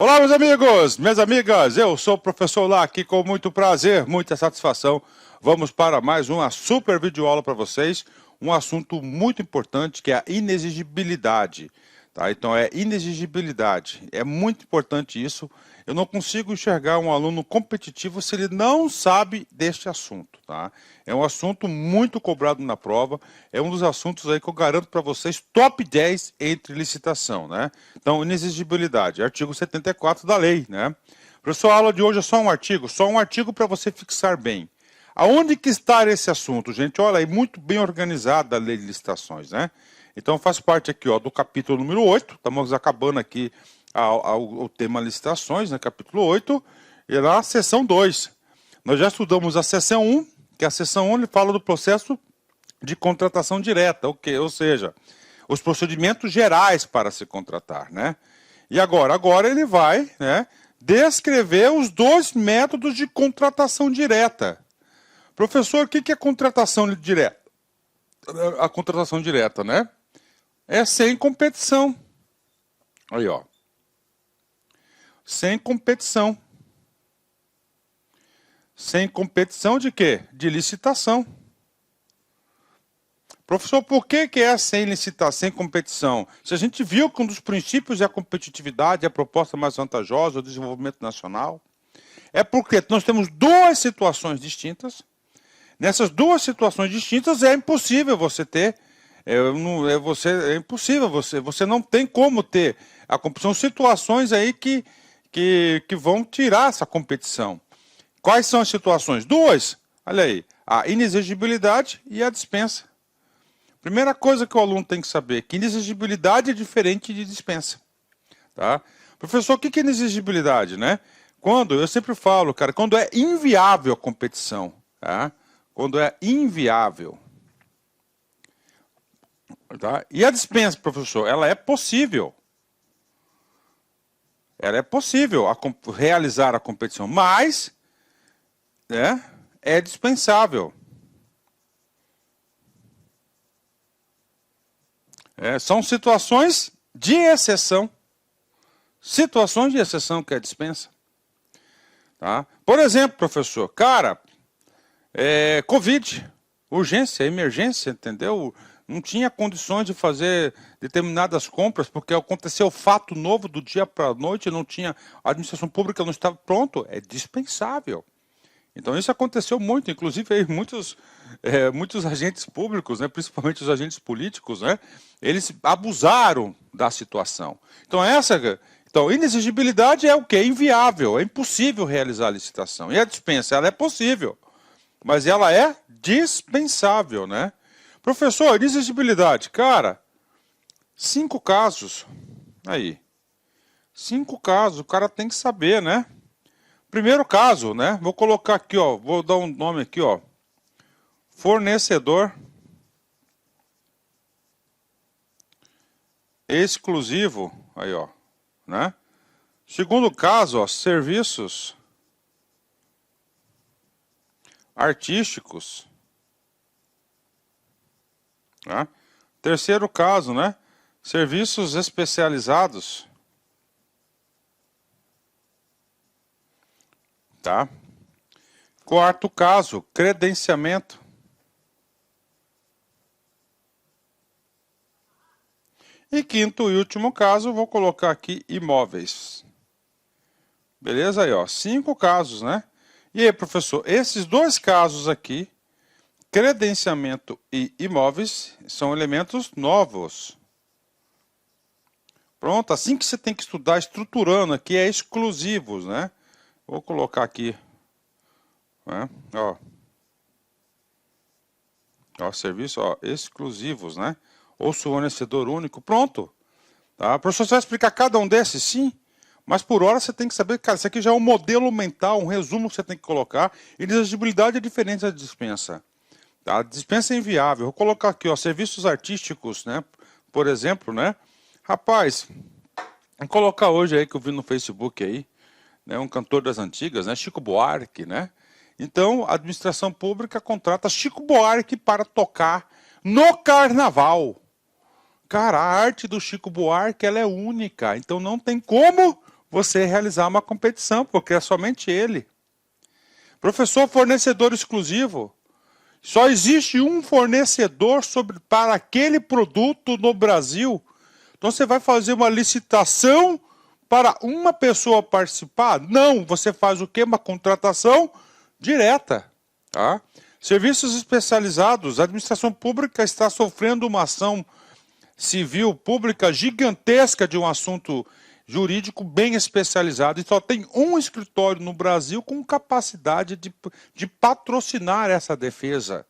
Olá, meus amigos, minhas amigas, eu sou o professor Lá, aqui com muito prazer, muita satisfação. Vamos para mais uma super videoaula para vocês, um assunto muito importante que é a inexigibilidade. Tá? Então é inexigibilidade, é muito importante isso. Eu não consigo enxergar um aluno competitivo se ele não sabe deste assunto. Tá? É um assunto muito cobrado na prova, é um dos assuntos aí que eu garanto para vocês top 10 entre licitação. Né? Então, inexigibilidade, artigo 74 da lei. Né? Professor, a aula de hoje é só um artigo para você fixar bem. Aonde que está esse assunto, gente? Olha, é muito bem organizada a lei de licitações, né? Então faz parte aqui, ó, do capítulo número 8, estamos acabando aqui o tema licitações, né, capítulo 8, e lá a seção 2. Nós já estudamos a seção 1, que a seção 1 ele fala do processo de contratação direta, ou seja, os procedimentos gerais para se contratar, né? E agora ele vai, né, descrever os dois métodos de contratação direta. Professor, o que é contratação direta? A contratação direta, né? É sem competição. Aí, ó. Sem competição. Sem competição de quê? De licitação. Professor, por que é sem licitação, sem competição? Se a gente viu que um dos princípios é a competitividade, a proposta mais vantajosa, o desenvolvimento nacional, é porque nós temos duas situações distintas. Nessas duas situações distintas é impossível você ter, é impossível, você não tem como ter a competição. Situações aí que vão tirar essa competição. Quais são as situações? Duas, olha aí, a inexigibilidade e a dispensa. Primeira coisa que o aluno tem que saber, que inexigibilidade é diferente de dispensa. Tá? Professor, o que é inexigibilidade, né? Eu sempre falo, cara, quando é inviável a competição, tá? Quando é inviável. Tá? E a dispensa, professor, ela é possível. Ela é possível realizar a competição, mas né, é dispensável. São situações de exceção. Situações de exceção que é dispensa. Tá? Por exemplo, professor, cara, Covid, urgência, emergência, entendeu? Não tinha condições de fazer determinadas compras, porque aconteceu fato novo do dia para a noite, não tinha, a administração pública não estava pronto, é dispensável. Então isso aconteceu muito, inclusive aí muitos agentes públicos, né, principalmente os agentes políticos, né, eles abusaram da situação. Então inexigibilidade é o quê? Inviável, é impossível realizar a licitação. E a dispensa, ela é possível, mas ela é dispensável, né? Professor, inexigibilidade, cara, 5 casos, aí, 5 casos, o cara tem que saber, né? Primeiro caso, né? Vou colocar aqui, ó, vou dar um nome aqui, ó, fornecedor exclusivo, aí, ó, né? Segundo caso, ó, serviços artísticos. Tá? Terceiro caso, né? Serviços especializados. Tá? Quarto caso, credenciamento. E quinto e último caso, vou colocar aqui imóveis. Beleza aí, ó, 5 casos, né? E aí, professor, esses dois casos aqui, credenciamento e imóveis, são elementos novos. Pronto, assim que você tem que estudar, estruturando aqui, é exclusivos, né? Vou colocar aqui, né? Ó, serviço, ó, exclusivos, né? Ou fornecedor único, pronto. Tá? O professor vai explicar cada um desses, sim, mas por hora você tem que saber, cara, isso aqui já é um modelo mental, um resumo que você tem que colocar. Inexigibilidade é diferente da dispensa. Tá? A dispensa é inviável. Vou colocar aqui, ó, serviços artísticos, né? Por exemplo, né? Rapaz, vou colocar hoje aí que eu vi no Facebook aí, né? Um cantor das antigas, né? Chico Buarque, né? Então, a administração pública contrata Chico Buarque para tocar no carnaval. Cara, a arte do Chico Buarque ela é única, então não tem como você realizar uma competição, porque é somente ele. Professor, fornecedor exclusivo. Só existe um fornecedor para aquele produto no Brasil. Então você vai fazer uma licitação para uma pessoa participar? Não, você faz o quê? Uma contratação direta. Tá? Serviços especializados. A administração pública está sofrendo uma ação civil pública gigantesca de um assunto jurídico bem especializado, e só tem um escritório no Brasil com capacidade de patrocinar essa defesa.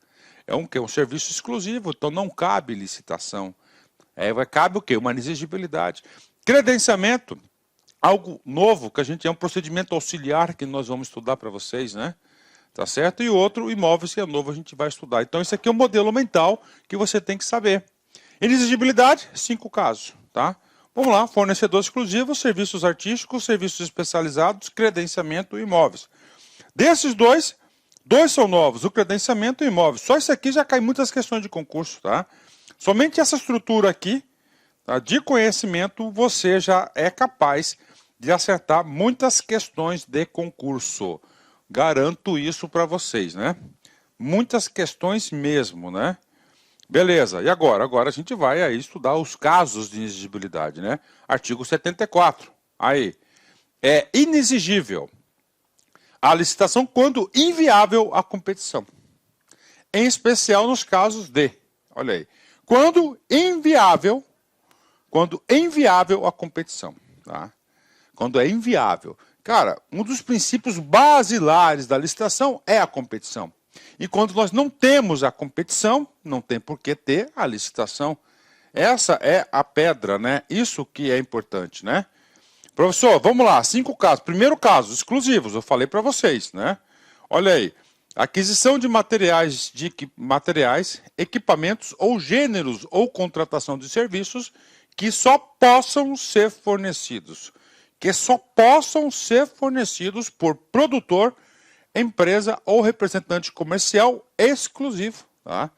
É um serviço exclusivo, então não cabe licitação. Cabe o quê? Uma exigibilidade. Credenciamento, algo novo, que é um procedimento auxiliar que nós vamos estudar para vocês, né? Tá certo? E outro, imóveis, que é novo, a gente vai estudar. Então, esse aqui é um modelo mental que você tem que saber. Inexigibilidade, 5 casos, tá? Vamos lá, fornecedor exclusivo, serviços artísticos, serviços especializados, credenciamento e imóveis. Desses dois são novos, o credenciamento e o imóveis. Só isso aqui já cai muitas questões de concurso, tá? Somente essa estrutura aqui, tá, de conhecimento, você já é capaz de acertar muitas questões de concurso. Garanto isso para vocês, né? Muitas questões mesmo, né? Beleza, e agora? Agora a gente vai aí estudar os casos de inexigibilidade, né? Artigo 74. Aí, é inexigível a licitação quando inviável a competição. Em especial nos casos de, olha aí, quando inviável a competição, tá? Quando é inviável. Cara, um dos princípios basilares da licitação é a competição. E quando nós não temos a competição, não tem por que ter a licitação. Essa é a pedra, né? Isso que é importante, né? Professor, vamos lá, 5 casos. Primeiro caso, exclusivos, eu falei para vocês, né? Olha aí, aquisição de materiais, equipamentos ou gêneros ou contratação de serviços que só possam ser fornecidos. Por produtor, empresa ou representante comercial exclusivo. Tá?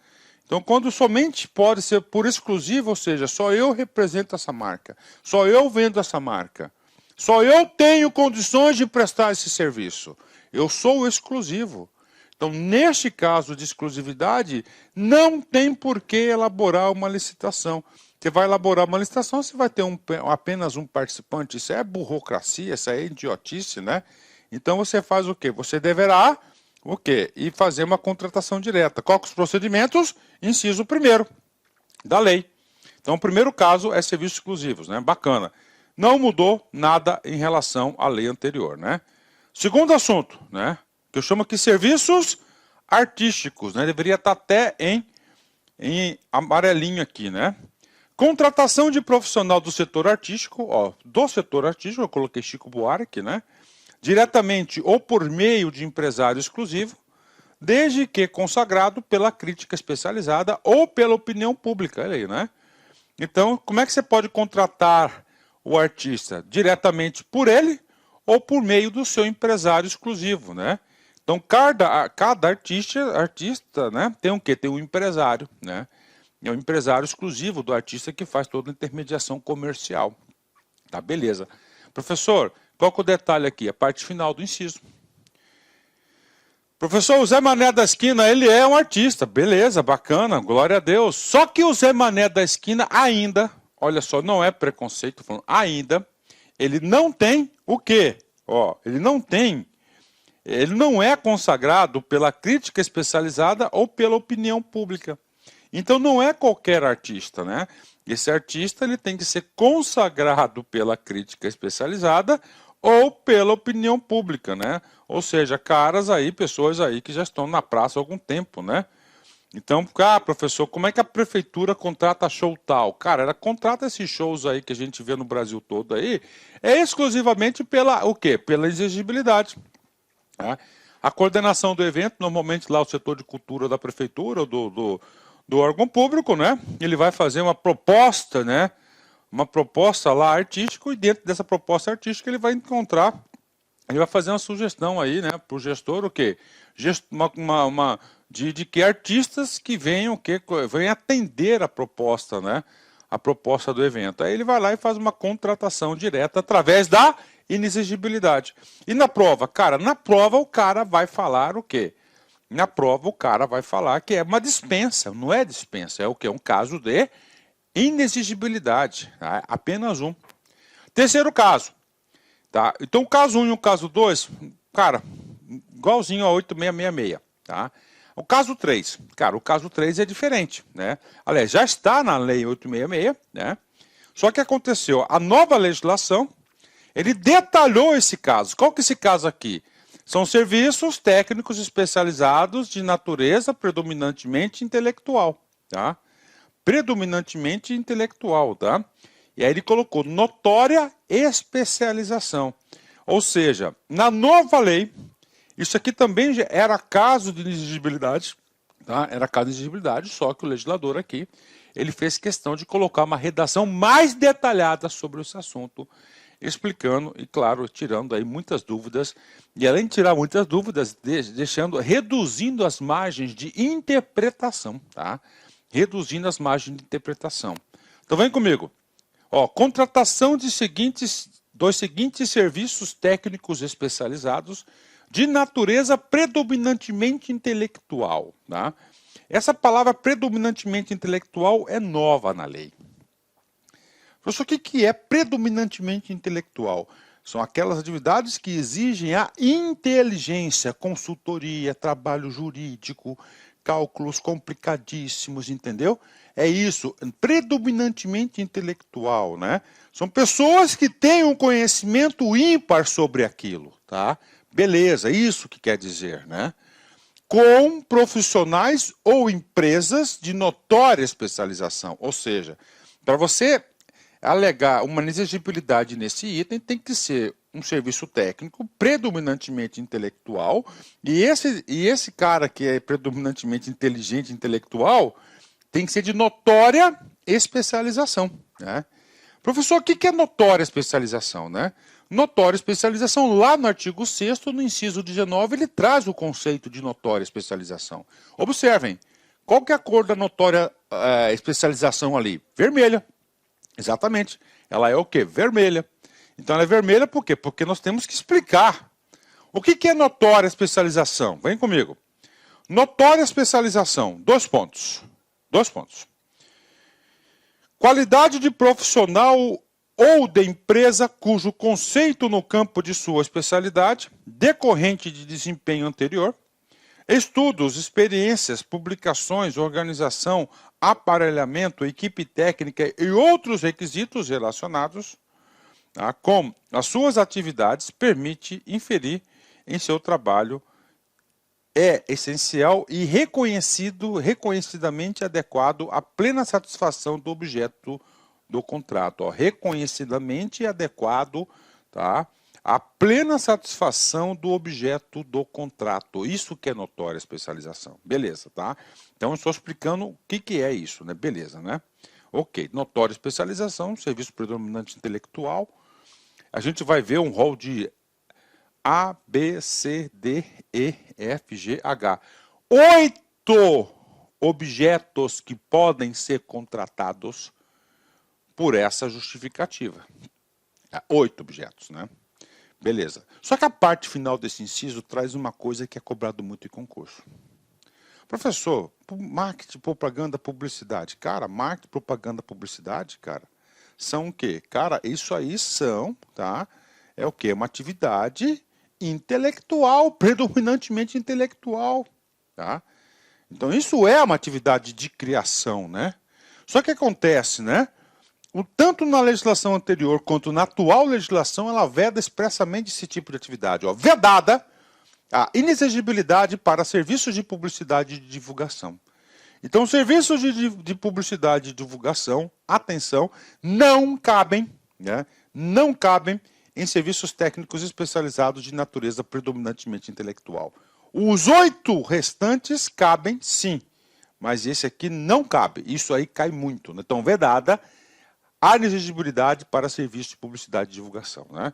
Então, quando somente pode ser por exclusivo, ou seja, só eu represento essa marca, só eu vendo essa marca, só eu tenho condições de prestar esse serviço. Eu sou o exclusivo. Então, neste caso de exclusividade, não tem por que elaborar uma licitação. Você vai elaborar uma licitação, você vai ter apenas um participante. Isso é burocracia, isso é idiotice, né? Então você faz o quê? Você deverá o quê? E fazer uma contratação direta. Quais os procedimentos? Inciso 1º da lei. Então o primeiro caso é serviços exclusivos, né? Bacana. Não mudou nada em relação à lei anterior, né? Segundo assunto, né? Que eu chamo aqui serviços artísticos, né? Deveria estar até em amarelinho aqui, né? Contratação de profissional do setor artístico, eu coloquei Chico Buarque, né? Diretamente ou por meio de empresário exclusivo, desde que consagrado pela crítica especializada ou pela opinião pública. Olha aí, né? Então, como é que você pode contratar o artista? Diretamente por ele ou por meio do seu empresário exclusivo, né? Então, cada artista, né, tem o quê? Tem um empresário, né? É o empresário exclusivo do artista que faz toda a intermediação comercial. Tá, beleza. Professor, qual que é o detalhe aqui? A parte final do inciso. Professor, o Zé Mané da esquina, ele é um artista. Beleza, bacana, glória a Deus. Só que o Zé Mané da esquina ainda, olha só, não é preconceito, tô falando, ainda, ele não tem o quê? Ele não é consagrado pela crítica especializada ou pela opinião pública. Então não é qualquer artista, né? Esse artista ele tem que ser consagrado pela crítica especializada ou pela opinião pública, né? Ou seja, pessoas aí que já estão na praça há algum tempo, né? Então, professor, como é que a prefeitura contrata show tal? Cara, ela contrata esses shows aí que a gente vê no Brasil todo aí, exclusivamente pela o quê? Pela exigibilidade. Tá? A coordenação do evento, normalmente lá o setor de cultura da prefeitura, do órgão público, né? Ele vai fazer uma proposta, né? Uma proposta lá artística, e dentro dessa proposta artística ele vai fazer uma sugestão aí, né? Para o gestor, o quê? De que artistas que venham atender a proposta, né? A proposta do evento. Aí ele vai lá e faz uma contratação direta através da inexigibilidade. E na prova? Cara, na prova o cara vai falar o quê? Na prova o cara vai falar que é uma dispensa, não é dispensa, é o quê? Um caso de inexigibilidade, tá? Apenas um. Terceiro caso, tá? Então o caso 1 e o caso 2, cara, igualzinho a 8666, tá? O caso 3, cara, o caso 3 é diferente, né? Aliás, já está na lei 866, né? Só que aconteceu, a nova legislação, ele detalhou esse caso. Qual que é esse caso aqui? São serviços técnicos especializados de natureza predominantemente intelectual, tá? Predominantemente intelectual, tá? E aí ele colocou notória especialização. Ou seja, na nova lei, isso aqui também era caso de inexigibilidade, tá? Era caso de inexigibilidade, só que o legislador aqui, ele fez questão de colocar uma redação mais detalhada sobre esse assunto, explicando e, claro, tirando aí muitas dúvidas, e além de tirar muitas dúvidas, reduzindo as margens de interpretação, tá? Reduzindo as margens de interpretação. Então vem comigo. Ó, contratação dos seguintes serviços técnicos especializados de natureza predominantemente intelectual, tá? Essa palavra predominantemente intelectual é nova na lei. Professor, o que é predominantemente intelectual? São aquelas atividades que exigem a inteligência, consultoria, trabalho jurídico, cálculos complicadíssimos, entendeu? É isso, predominantemente intelectual, né? São pessoas que têm um conhecimento ímpar sobre aquilo, tá? Beleza, isso que quer dizer, né? Com profissionais ou empresas de notória especialização. Ou seja, para você alegar uma inexigibilidade nesse item, tem que ser um serviço técnico predominantemente intelectual, e esse cara que é predominantemente inteligente intelectual tem que ser de notória especialização, né? Professor, o que é notória especialização, né? Notória especialização, lá no artigo 6º, no inciso 19, ele traz o conceito de notória especialização. Observem, qual que é a cor da notória especialização ali? Vermelha. Exatamente. Ela é o quê? Vermelha. Então ela é vermelha por quê? Porque nós temos que explicar. O que é notória especialização? Vem comigo. Notória especialização, 2 pontos. 2 pontos. Qualidade de profissional ou de empresa cujo conceito no campo de sua especialidade, decorrente de desempenho anterior, estudos, experiências, publicações, organização, aparelhamento, equipe técnica e outros requisitos relacionados com as suas atividades permite inferir em seu trabalho é essencial e reconhecidamente adequado à plena satisfação do objeto do contrato. Ó, reconhecidamente adequado, tá? A plena satisfação do objeto do contrato. Isso que é notória especialização. Beleza, tá? Então, eu estou explicando o que é isso, né? Beleza, né? Ok, notória especialização, serviço predominante intelectual. A gente vai ver um rol de A, B, C, D, E, F, G, H. 8 objetos que podem ser contratados por essa justificativa. 8 objetos, né? Beleza. Só que a parte final desse inciso traz uma coisa que é cobrado muito em concurso. Professor, marketing, propaganda, publicidade. Cara, marketing, propaganda, publicidade, cara, são o quê? Cara, isso aí são, tá? É o quê? Uma atividade intelectual, predominantemente intelectual, tá? Então isso é uma atividade de criação, né? Só que acontece, né? Tanto na legislação anterior quanto na atual legislação, ela veda expressamente esse tipo de atividade. Ó, vedada a inexigibilidade para serviços de publicidade e de divulgação. Então, serviços de publicidade e divulgação, atenção, não cabem, né? Não cabem em serviços técnicos especializados de natureza predominantemente intelectual. Os 8 restantes cabem sim, mas esse aqui não cabe. Isso aí cai muito, né? Então, vedada a inexigibilidade para serviços de publicidade e divulgação, né?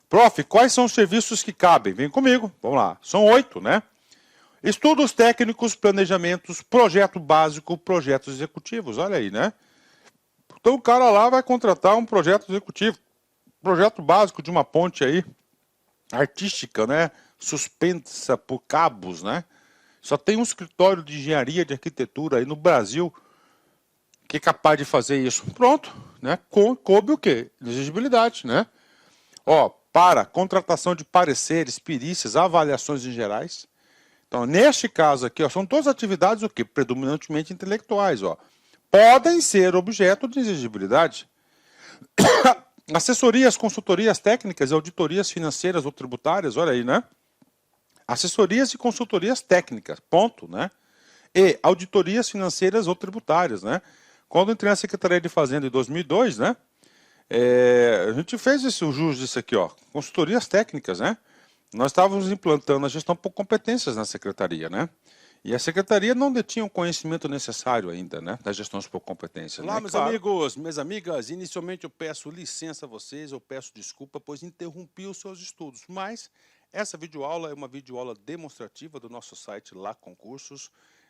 Prof, quais são os serviços que cabem? Vem comigo, vamos lá. São 8, né? Estudos técnicos, planejamentos, projeto básico, projetos executivos. Olha aí, né? Então o cara lá vai contratar um projeto executivo. projeto básico de uma ponte aí, artística, né? Suspensa por cabos, né? Só tem um escritório de engenharia de arquitetura aí no Brasil que é capaz de fazer isso. Pronto, né? Coube o quê? Exigibilidade, né? Ó, para contratação de pareceres, perícias, avaliações em gerais. Então, neste caso aqui, ó, são todas atividades o quê? Predominantemente intelectuais, ó. Podem ser objeto de exigibilidade. Assessorias, consultorias técnicas e auditorias financeiras ou tributárias, olha aí, né? Assessorias e consultorias técnicas, ponto, né? E auditorias financeiras ou tributárias, né? Quando eu entrei na Secretaria de Fazenda em 2002, né? A gente fez o jus disso aqui, ó, consultorias técnicas, né? Nós estávamos implantando a gestão por competências na Secretaria, né? E a Secretaria não detinha o conhecimento necessário ainda, né? Das gestões por competências. Olá, né? meus Claro. amigos, minhas amigas. Inicialmente eu peço licença a vocês, eu peço desculpa, pois interrompi os seus estudos. Mas essa videoaula é uma videoaula demonstrativa do nosso site Lá Concursos.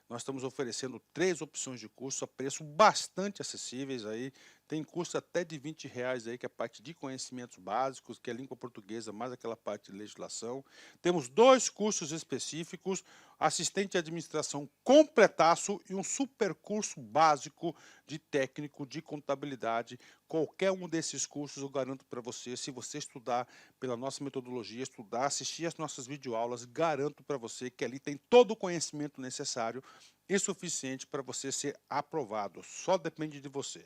Nós estamos oferecendo 3 opções de curso a preço bastante acessíveis aí. Tem curso até de R$ 20 aí, que é a parte de conhecimentos básicos, que é língua portuguesa, mais aquela parte de legislação. Temos 2 cursos específicos, assistente de administração completaço e um super curso básico de técnico de contabilidade. Qualquer um desses cursos eu garanto para você, se você estudar pela nossa metodologia, estudar, assistir as nossas videoaulas, garanto para você que ali tem todo o conhecimento necessário e suficiente para você ser aprovado. Só depende de você.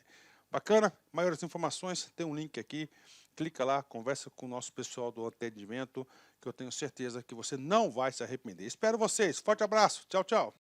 Bacana? Maiores informações, tem um link aqui. Clica lá, conversa com o nosso pessoal do atendimento, que eu tenho certeza que você não vai se arrepender. Espero vocês. Forte abraço. Tchau, tchau.